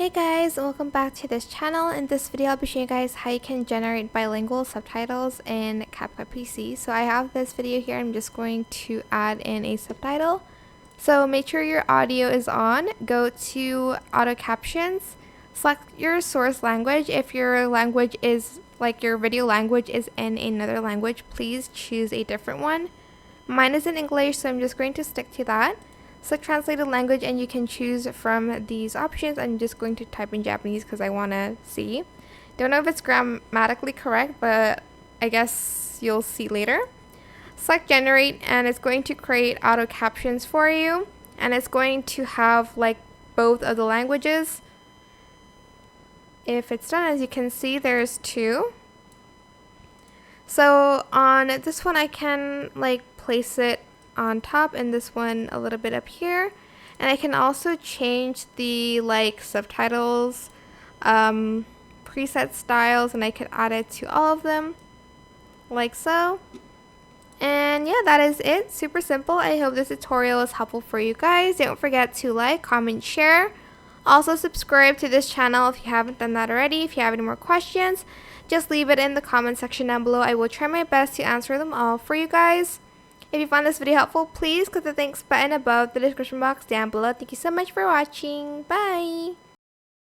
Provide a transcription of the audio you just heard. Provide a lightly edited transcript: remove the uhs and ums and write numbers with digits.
Hey guys, welcome back to this channel. In this video I'll be showing you guys how you can generate bilingual subtitles in CapCut PC. So I have this video here. I'm just going to add in a subtitle. So make sure your audio is on. Go to auto captions. Select your source language. If your language is like your video language is in another language, please choose a different one. Mine is in English, so I'm just going to stick to that. Select translated language and you can choose from these options. I'm just going to type in Japanese because I want to see. Don't know if it's grammatically correct, but I guess you'll see later. Select generate and it's going to create auto captions for you, and it's going to have like both of the languages. If it's done, as you can see, there's two. So on this one I can like place it on top and this one a little bit up here, and I can also change the like subtitles preset styles, and I could add it to all of them like so. And yeah, that is it. Super simple. I hope this tutorial is helpful for you guys. Don't forget to like, comment, share. Also subscribe to this channel if you haven't done that already. If you have any more questions, just leave it in the comment section down below. I will try my best to answer them all for you guys. If you found this video helpful, please click the thanks button above the description box down below. Thank you so much for watching. Bye!